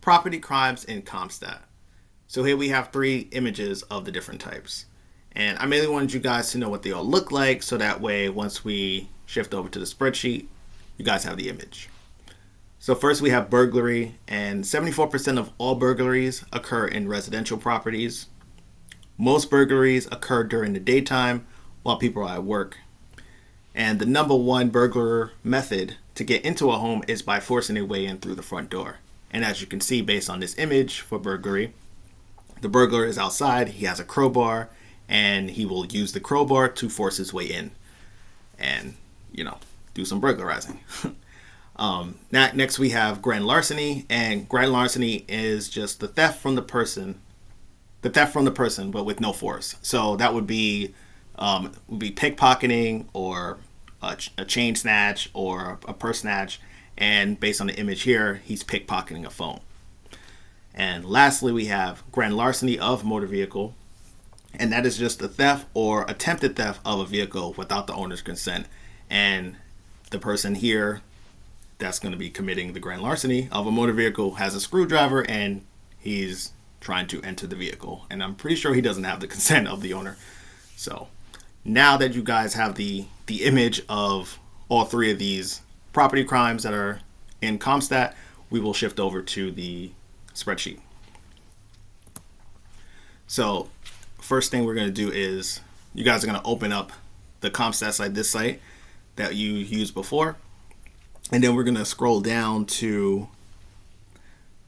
property crimes in COMPSTAT. So here we have 3 images of the different types. And I mainly wanted you guys to know what they all look like, so that way once we shift over to the spreadsheet, you guys have the image. So first we have burglary, and 74% of all burglaries occur in residential properties. Most burglaries occur during the daytime while people are at work. And the number one burglar method to get into a home is by forcing their way in through the front door. And as you can see based on this image for burglary, the burglar is outside, he has a crowbar, and he will use the crowbar to force his way in and, do some burglarizing. Next we have grand larceny, and grand larceny is just the theft from the person, but with no force. So that would be pickpocketing or a chain snatch or a purse snatch, and based on the image here, he's pickpocketing a phone. And lastly, we have grand larceny of motor vehicle, and that is just the theft or attempted theft of a vehicle without the owner's consent. And the person here that's going to be committing the grand larceny of a motor vehicle has a screwdriver and he's trying to enter the vehicle, and I'm pretty sure he doesn't have the consent of the owner. So now that you guys have the image of all 3 of these property crimes that are in COMPSTAT, we will shift over to the spreadsheet. So first thing we're going to do is you guys are going to open up the COMPSTAT site, this site that you used before, and then we're going to scroll down to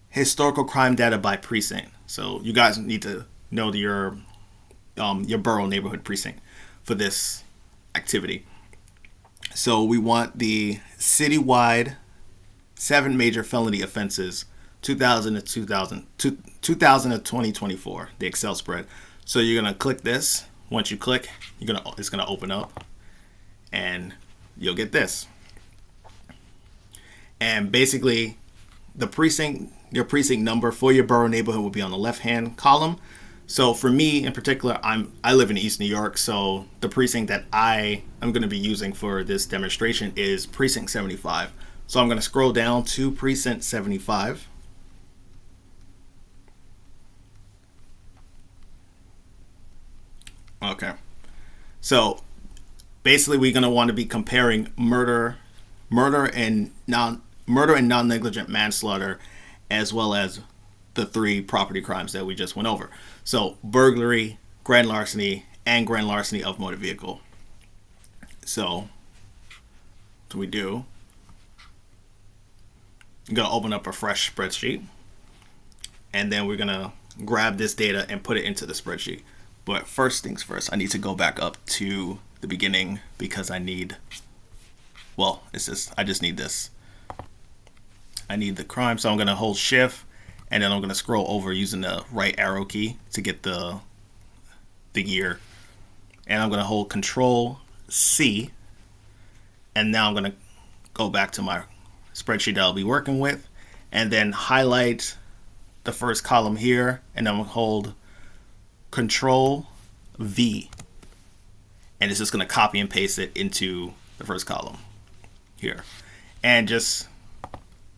historical crime data by precinct. So you guys need to know your borough neighborhood precinct for this activity. So we want the citywide 7 major felony offenses 2000 to 2024, the Excel spread. So you're gonna click this. Once you click, it's gonna open up, and you'll get this. And basically, your precinct number for your borough neighborhood will be on the left-hand column. So for me in particular, I live in East New York, so the precinct that I am going to be using for this demonstration is precinct 75. So I'm going to scroll down to precinct 75. Okay. So basically we're going to want to be comparing murder and non-negligent manslaughter, as well as the 3 property crimes that we just went over. So burglary, grand larceny, and grand larceny of motor vehicle. So what we do, I'm going to open up a fresh spreadsheet, and then we're going to grab this data and put it into the spreadsheet. But first things first, I need to go back up to the beginning because I just need this. I need the crime, so I'm going to hold shift, and then I'm going to scroll over using the right arrow key to get the year. And I'm going to hold Control C, and now I'm going to go back to my spreadsheet that I'll be working with, and then highlight the first column here, and then I'm going to hold Control V, and it's just going to copy and paste it into the first column here. And just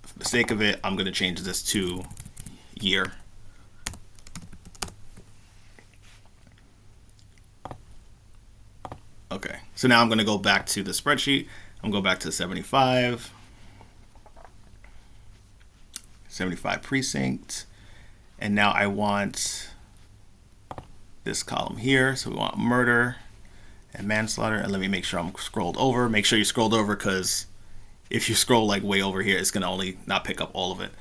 for the sake of it, I'm going to change this to year. Okay, so now I'm going to go back to the spreadsheet. I'm going to go back to 75 precinct, and now I want this column here. So we want murder and manslaughter, and let me make sure I'm scrolled over. Make sure you scrolled over, because if you scroll like way over here, it's going to only not pick up all of it.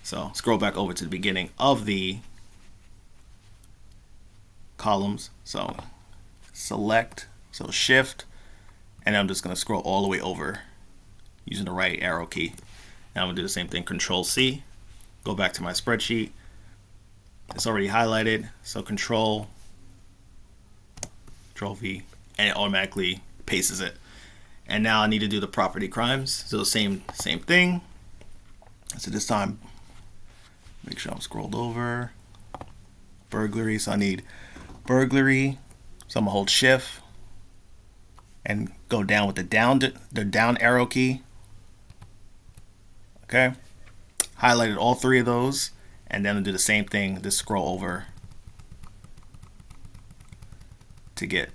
So scroll back over to the beginning of the columns. So select, so shift, and I'm just going to scroll all the way over using the right arrow key. Now I'm going to do the same thing, Control C, go back to my spreadsheet. It's already highlighted, so Control V, and it automatically pastes it. And now I need to do the property crimes. So same thing. So this time, make sure I'm scrolled over. Burglary, so I need burglary. So I'm gonna hold shift and go down with the down arrow key. Okay. Highlighted all 3 of those. and then do the same thing, just scroll over to get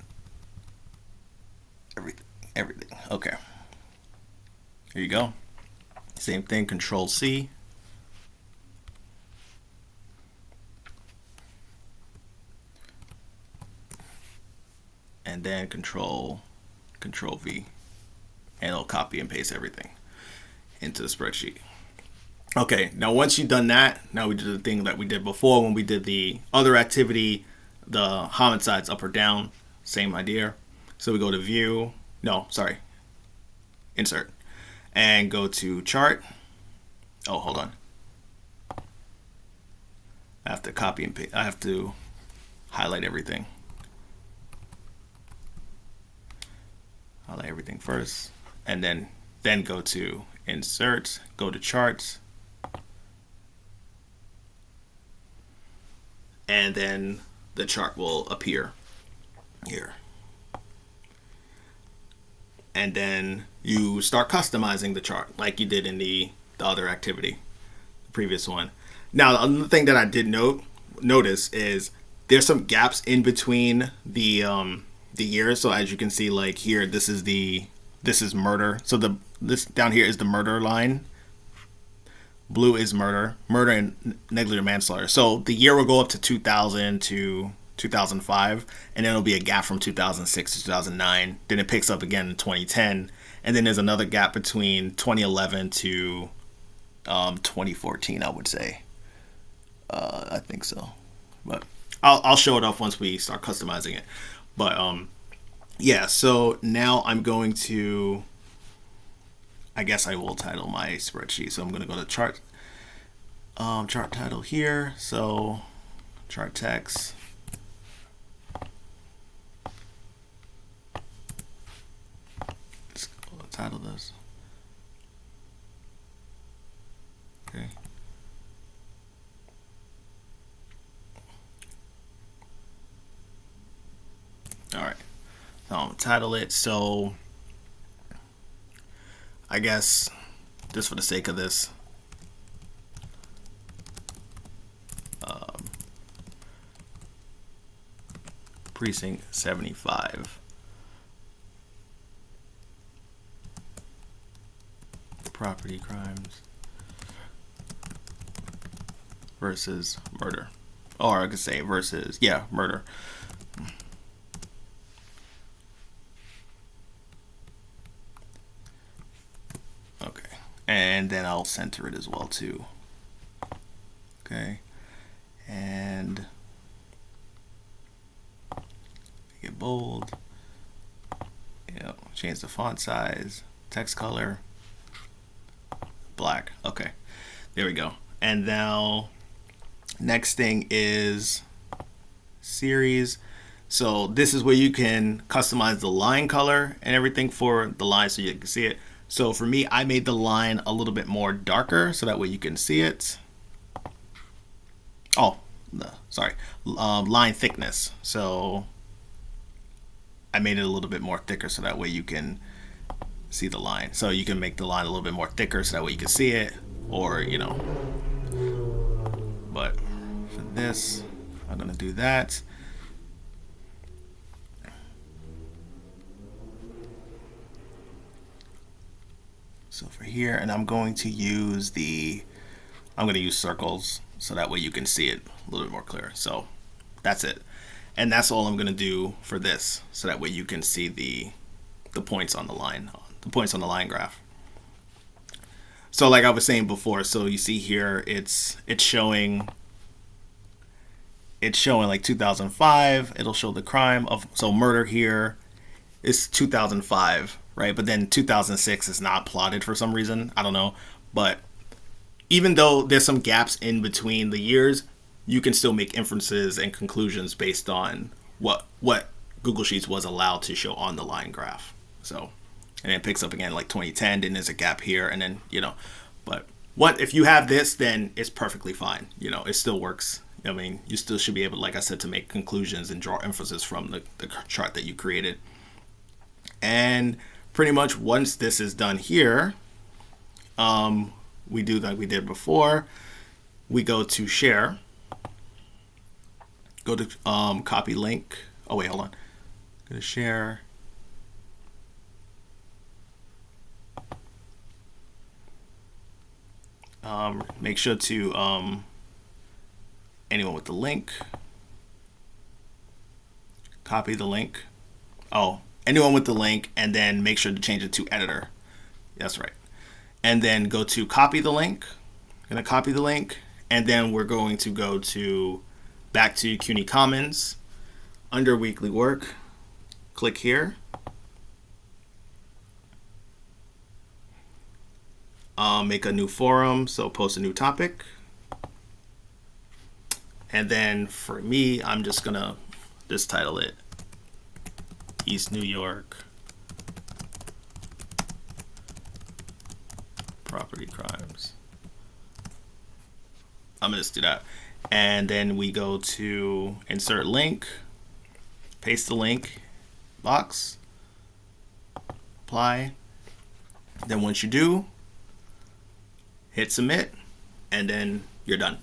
everything. Okay, here you go. Same thing, Control C. And then Control V, and it'll copy and paste everything into the spreadsheet. Okay, now once you've done that, now we do the thing that we did before when we did the other activity, the homicides up or down, same idea. So we go to View, Insert, and go to Chart. Oh, hold on. I have to copy and paste. I have to highlight everything. Highlight everything first, and then go to Insert, go to Charts, and then the chart will appear here. And then you start customizing the chart like you did in the other activity, the previous one. Now, another thing that I did notice is there's some gaps in between the years. So as you can see, like here, this is murder. So this down here is the murder line. Blue is murder and negligent manslaughter. So the year will go up to 2000 to 2005, and then it'll be a gap from 2006 to 2009. Then it picks up again in 2010, and then there's another gap between 2011 to 2014. I would say, I think so, but I'll show it off once we start customizing it. But yeah. So now I'm going to, I guess I will title my spreadsheet. So I'm going to go to chart title here. So chart text. Let's title this. Okay. All right. So I'll title it. So I guess just for the sake of this, precinct 75 property crimes versus murder, or I could say versus murder. Okay, and then I'll center it as well too. Okay, and make it bold. Change the font size, text color, black. Okay, there we go. And now next thing is series. So this is where you can customize the line color and everything for the line so you can see it. So for me, I made the line a little bit more darker so that way you can see it. Oh, sorry, line thickness. So I made it a little bit more thicker so that way you can see the line. So you can make the line a little bit more thicker so that way you can see it, or but for this, I'm gonna do that. So for here, and I'm going to use circles so that way you can see it a little bit more clear. So that's it. And that's all I'm going to do for this, so that way you can see the points on the line, graph. So like I was saying before, so you see here, it's showing like 2005. It'll show the crime of, so murder here is 2005, right? But then 2006 is not plotted for some reason. I don't know. But even though there's some gaps in between the years, you can still make inferences and conclusions based on what Google Sheets was allowed to show on the line graph. So, and it picks up again like 2010, then there's a gap here, and then, but if you have this, then it's perfectly fine. It still works. I mean, you still should be able, like I said, to make conclusions and draw inferences from the chart that you created. And pretty much once this is done here, we do like we did before. we go to share, go to copy link. Oh wait, hold on. Go to share. Make sure to anyone with the link, copy the link. Oh, anyone with the link, and then make sure to change it to editor. That's right. And then go to copy the link. I'm gonna copy the link, and then we're going to go to back to CUNY Commons under weekly work. Click here. Make a new forum, so post a new topic. And then for me, I'm just gonna just title it East New York Property Crimes. I'm gonna just do that. And then we go to insert link, paste the link box, apply. Then once you do, hit submit, and then you're done.